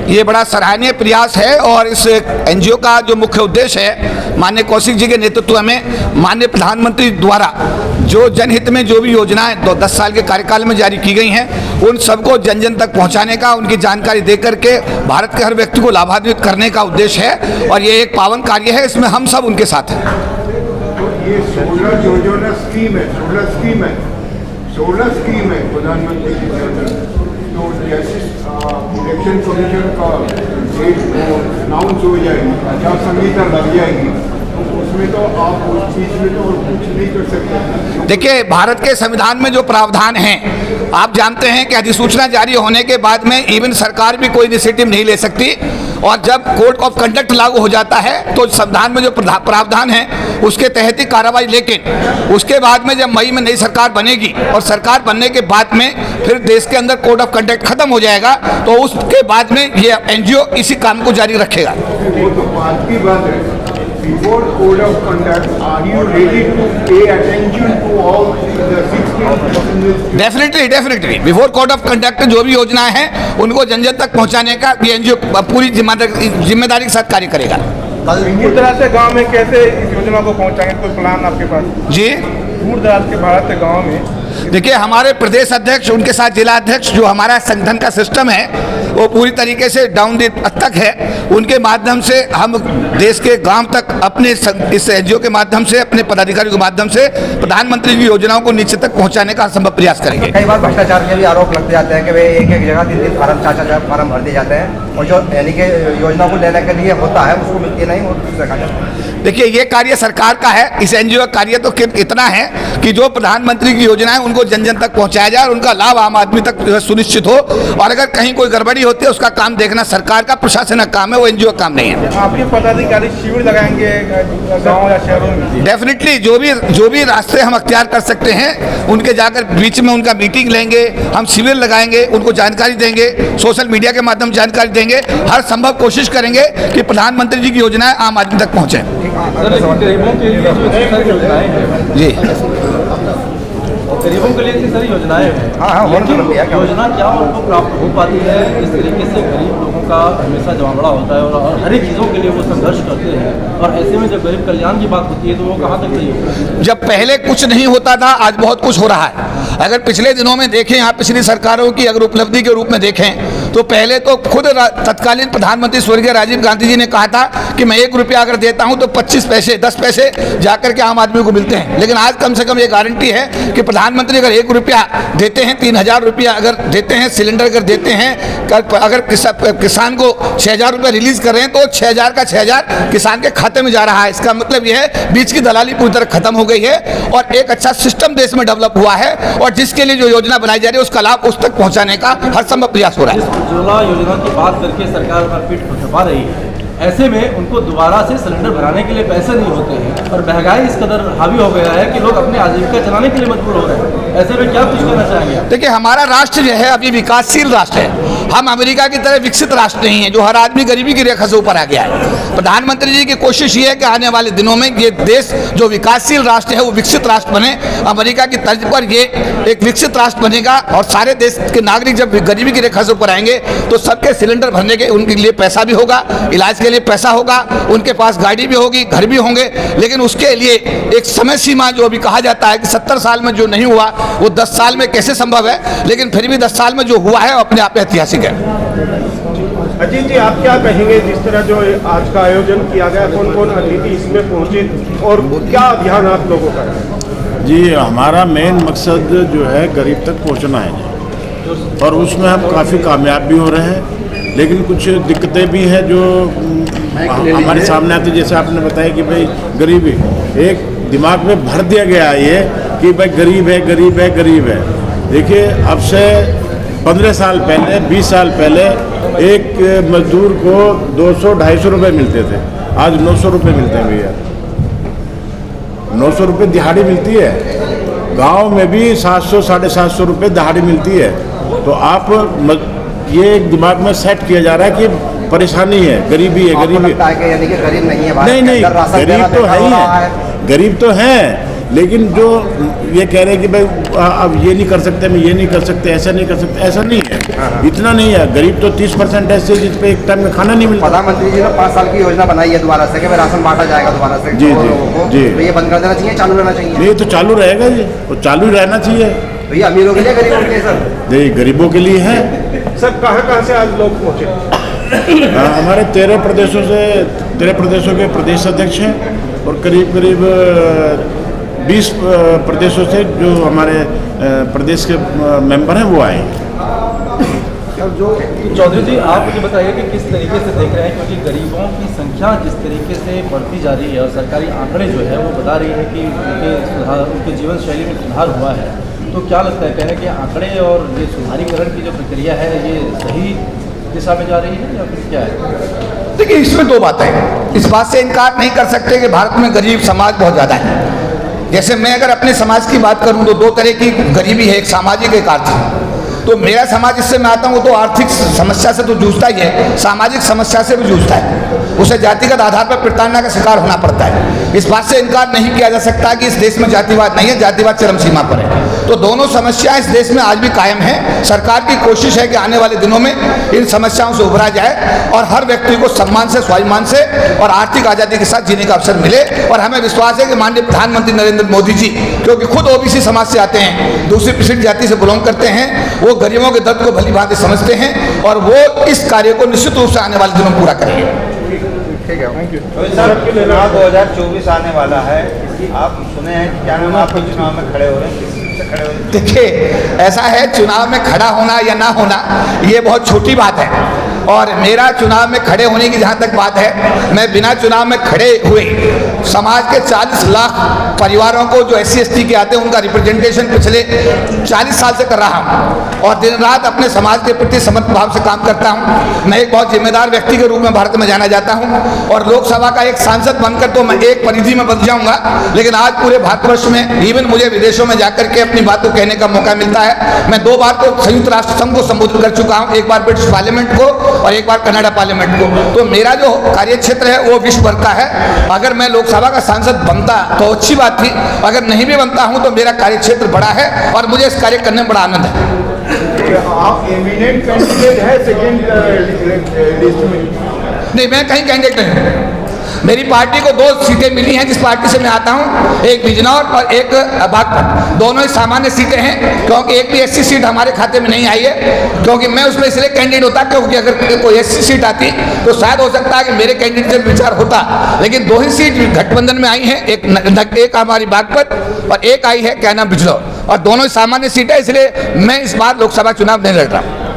ये बड़ा सराहनीय प्रयास है और इस एनजीओ का जो मुख्य उद्देश्य है, माननीय कौशिक जी के नेतृत्व में माननीय प्रधानमंत्री द्वारा जो जनहित में जो भी योजनाएं 10 साल के कार्यकाल में जारी की गई हैं, उन सबको जन जन तक पहुंचाने का, उनकी जानकारी दे करके भारत के हर व्यक्ति को लाभान्वित करने का उद्देश्य है और ये एक पावन कार्य है। इसमें हम सब उनके साथ हैं। ये सोलर योजना स्कीम है, सोलर स्कीम है प्रधानमंत्री की योजना। तो जैसे इलेक्शन कमीशन का डेट अनाउंस हो जाएगी, आचार संहिता लग जाएगी, तो उसमें तो आप उस चीज में तो और कुछ नहीं कर सकते। देखिए, भारत के संविधान में जो प्रावधान हैं, आप जानते हैं कि अधिसूचना जारी होने के बाद में इवन सरकार भी कोई इनिशिएटिव नहीं ले सकती और जब कोड ऑफ कंडक्ट लागू हो जाता है तो संविधान में जो प्रावधान है उसके तहत ही कार्रवाई, लेकिन उसके बाद में जब मई में नई सरकार बनेगी और सरकार बनने के बाद में फिर देश के अंदर कोड ऑफ कंडक्ट खत्म हो जाएगा, तो उसके बाद में ये एनजीओ इसी काम को जारी रखेगा। वो तो बात की बात है। Before code of conduct, are you ready to pay attention to all the 16%? Definitely before code of conduct जो भी योजनाएं हैं उनको जन जन तक पहुंचाने का ये एनजीओ पूरी जिम्मेदारी के साथ कार्य करेगा। दूर दराज के गाँव में कैसे इस योजना को पहुंचाएंगे, कोई प्लान आपके पास? जी, दूर दराज के भारत के गाँव में देखिए, हमारे प्रदेश अध्यक्ष, उनके साथ जिला अध्यक्ष, जो हमारा संगठन का सिस्टम है वो पूरी तरीके से डाउन तक है। उनके माध्यम से हम देश के गांव तक अपने इस एनजीओ के माध्यम से, अपने पदाधिकारियों के माध्यम से प्रधानमंत्री की योजनाओं को नीचे तक पहुंचाने का संभव प्रयास करेंगे। कई बार भ्रष्टाचार के भी आरोप लगते जाते हैं कि वे एक जगह 3 फार्म 4 फार्म भर दिए जाते हैं और जो यानी कि योजना को लेने के लिए होता है उसको मिलती नहीं और दूसरा खा जाता है। देखिए, ये कार्य सरकार का है। इस एनजीओ का कार्य तो इतना है कि जो प्रधानमंत्री की योजनाएं उनको जन जन तक पहुंचाया जाए और उनका लाभ आम आदमी तक सुनिश्चित हो, और अगर कहीं कोई गड़बड़ी होती है उसका काम देखना सरकार का, प्रशासन का काम है, वो एनजीओ का काम नहीं है। आपके पदाधिकारी शिविर लगाएंगे गाँव या शहरों में? डेफिनेटली जो भी रास्ते हम अख्तियार कर सकते हैं उनके जाकर बीच में उनका मीटिंग लेंगे, हम शिविर लगाएंगे, उनको जानकारी देंगे, सोशल मीडिया के माध्यम से जानकारी देंगे, हर संभव कोशिश करेंगे कि प्रधानमंत्री जी की योजनाएं आम आदमी तक पहुंचे। जी, गरीबों के लिए इतनी सारी योजनाएं हैं, योजना क्या उनको प्राप्त हो पाती है? इस तरीके से गरीब लोगों का हमेशा जमावड़ा होता है और हर एक चीज़ों के लिए वो संघर्ष करते हैं, और ऐसे में जब गरीब कल्याण की बात होती है तो वो कहाँ तक सही होता है? जब पहले कुछ नहीं होता था, आज बहुत कुछ हो रहा है। अगर पिछले दिनों में देखें, यहाँ पिछली सरकारों की अगर उपलब्धि के रूप में देखें तो पहले तो खुद तत्कालीन प्रधानमंत्री स्वर्गीय राजीव गांधी जी ने कहा था कि मैं 1 रुपया अगर देता हूं तो 25 पैसे 10 पैसे जाकर के आम आदमी को मिलते हैं, लेकिन आज कम से कम ये गारंटी है कि प्रधानमंत्री अगर 1 रुपया देते हैं, 3000 रुपया अगर देते हैं, सिलेंडर अगर देते हैं, अगर किसान को 6000 रुपया रिलीज कर रहे हैं तो 6000 का 6000 किसान के खाते में जा रहा है। इसका मतलब यह है बीच की दलाली पूरी तरह खत्म हो गई है और एक अच्छा सिस्टम देश में डेवलप हुआ है, और जिसके लिए जो योजना बनाई जा रही है उसका लाभ उस तक पहुंचाने का हर संभव प्रयास हो रहा है। उज्ज्वला योजना की बात करके सरकार अपना पीठ थपथपा रही है, ऐसे में उनको दोबारा से सिलेंडर भराने के लिए पैसे नहीं होते हैं और महंगाई इस कदर हावी हो गया है कि लोग अपनी आजीविका चलाने के लिए मजबूर हो रहे हैं। ऐसे में क्या कुछ करना चाहेंगे? देखिए, हमारा राष्ट्र जो है अभी विकासशील राष्ट्र है, हम अमेरिका की तरह विकसित राष्ट्र नहीं है जो हर आदमी गरीबी की रेखा से ऊपर आ गया है। प्रधानमंत्री जी की कोशिश ये है कि आने वाले दिनों में ये देश जो विकासशील राष्ट्र है वो विकसित राष्ट्र बने, अमेरिका की तर्ज पर ये एक विकसित राष्ट्र बनेगा और सारे देश के नागरिक जब गरीबी की रेखा से ऊपर आएंगे तो सबके सिलेंडर भरने के उनके लिए पैसा भी होगा, इलाज के लिए पैसा होगा, उनके पास गाड़ी भी होगी, घर भी होंगे, लेकिन उसके लिए एक समय सीमा जो अभी कहा जाता है कि 70 साल में जो नहीं हुआ वो 10 साल में कैसे संभव है, लेकिन फिर भी 10 साल में जो हुआ है वो अपने आप में ऐतिहासिक है। अजीत जी, आप क्या कहेंगे जिस तरह जो आज का आयोजन किया गया, कौन कौन अतिथि इसमें पहुंचे और क्या अभियान आप लोगों का है? जी, हमारा मेन मकसद जो है गरीब तक पहुंचना है और उसमें हम काफ़ी कामयाब भी हो रहे हैं, लेकिन कुछ दिक्कतें भी हैं जो हमारे सामने आती, जैसे आपने बताया कि भाई गरीबी एक दिमाग में भर दिया गया है ये कि भाई गरीब है गरीब है गरीब है। देखिए, अब से 15 साल पहले 20 साल पहले एक मजदूर को 200-250 रुपये मिलते थे, आज 900 रुपये मिलते हैं भैया। 900 रुपये दिहाड़ी मिलती है, गांव में भी 700-750 रुपये दिहाड़ी मिलती है। तो आप ये एक दिमाग में सेट किया जा रहा है कि परेशानी है, गरीबी है, गरीबी यानी कि गरीब नहीं है, नहीं गरीब तो है ही है, गरीब तो है, लेकिन जो ये कह रहे हैं कि भाई अब ये नहीं कर सकते, मैं ये नहीं कर सकते, ऐसा नहीं कर सकते, ऐसा नहीं है। इतना नहीं है। गरीब तो 30% ऐसे जिस पे एक टाइम में खाना नहीं मिलता। प्रधानमंत्री जी ने 5 साल की योजना बनाई है दोबारा से कि राशन बांटा जाएगा दोबारा से जी, जी, लोगों को। जी। तो ये बंद कर देना चाहिए, चालू रहना चाहिए? नहीं तो चालू रहेगा जी, वो चालू ही रहना चाहिए। तो ये अमीरों के लिए, गरीबों के लिए सर? नहीं, गरीबों के लिए है। सर कहाँ से आज लोग पहुँचे? हमारे 13 प्रदेशों के प्रदेश अध्यक्ष हैं और करीब 20 प्रदेशों से जो हमारे प्रदेश के मेंबर हैं वो आए हैं। चौधरी जी, आप मुझे बताइए कि किस तरीके से देख रहे हैं, क्योंकि गरीबों की संख्या जिस तरीके से बढ़ती जा रही है और सरकारी आंकड़े जो है वो बता रही है कि उनके जीवन शैली में सुधार हुआ है, तो क्या लगता है, कहने के आंकड़े और ये सुधारीकरण की जो प्रक्रिया है ये सही दिशा में जा रही है या फिर क्या है? देखिए, इसमें दो बातें हैं। इस बात से इनकार नहीं कर सकते कि भारत में गरीब समाज बहुत ज़्यादा है। जैसे मैं अगर अपने समाज की बात करूं तो 2 तरह की गरीबी है, एक सामाजिक, एक आर्थिक। तो मेरा समाज जिससे मैं आता हूँ तो आर्थिक समस्या से तो जूझता ही है, सामाजिक समस्या से भी जूझता है। उसे जातिगत आधार पर प्रताड़ना का शिकार होना पड़ता है। इस बात से इनकार नहीं किया जा सकता कि इस देश में जातिवाद नहीं है, जातिवाद चरम सीमा पर है। तो दोनों समस्याएं इस देश में आज भी कायम है। सरकार की कोशिश है कि आने वाले दिनों में इन समस्याओं से उभरा जाए और हर व्यक्ति को सम्मान से, स्वाभिमान से और आर्थिक आज़ादी के साथ जीने का अवसर मिले। और हमें विश्वास है कि माननीय प्रधानमंत्री नरेंद्र मोदी जी, क्योंकि खुद ओबीसी समाज से आते हैं, दूसरी पिछड़ी जाति से बिलोंग करते हैं, वो गरीबों के दर्द को भली भांति समझते हैं और वो इस कार्य को निश्चित रूप से आने वाले दिनों में पूरा करेंगे। ठीक है, थैंक यू। सर, चुनाव 2024 आने वाला है, आप सुने हैं कि क्या नाम आप चुनाव में खड़े हो रहे हैं, किस से खड़े हो रहे हैं? देखिए, ऐसा है, चुनाव में खड़ा होना या ना होना ये बहुत छोटी बात है। और मेरा चुनाव में खड़े होने की जहाँ तक बात है, मैं बिना चुनाव में खड़े हुए समाज के 40 लाख परिवारों को जो SC/ST के आते हैं उनका रिप्रेजेंटेशन पिछले 40 साल से कर रहा हूँ और दिन रात अपने समाज के प्रति समर्पित भाव से काम करता हूँ। मैं एक बहुत जिम्मेदार व्यक्ति के रूप में भारत में जाना जाता हूँ और लोकसभा का एक सांसद बनकर तो मैं एक परिधि में बच जाऊँगा, लेकिन आज पूरे भारतवर्ष में, इवन मुझे विदेशों में जाकर के अपनी बात को कहने का मौका मिलता है। मैं 2 बार तो संयुक्त राष्ट्र संघ को संबोधित कर चुका हूँ, एक बार ब्रिटिश पार्लियामेंट को और एक बार कनाडा पार्लियामेंट को। तो मेरा जो कार्य क्षेत्र है वो विश्व भर का है। अगर मैं लोकसभा का सांसद बनता तो अच्छी बात थी, अगर नहीं भी बनता हूं तो मेरा कार्य क्षेत्र बड़ा है और मुझे इस कार्य करने में बड़ा आनंद है। आप एमिनेंट कैंडिडेट है सेकेंड लिस्ट में? नहीं, मैं कहीं कैंडिडेट नहीं हूं। मेरी पार्टी को 2 सीटें मिली हैं जिस पार्टी से मैं आता हूं, एक बिजनौर और एक बागपत। दोनों ही सामान्य सीटें हैं, क्योंकि एक भी SC सीट हमारे खाते में नहीं आई है, क्योंकि मैं उसमें इसलिए कैंडिडेट होता क्योंकि अगर कोई SC सीट आती तो शायद हो सकता है कि मेरे कैंडिडेट से विचार होता, लेकिन 2 ही सीट गठबंधन में आई हैं, एक हमारी बागपत और एक आई है क्या नाम बिजनौर, और दोनों ही सामान्य सीटें, इसलिए मैं इस बार लोकसभा चुनाव नहीं लड़ रहा हूँ।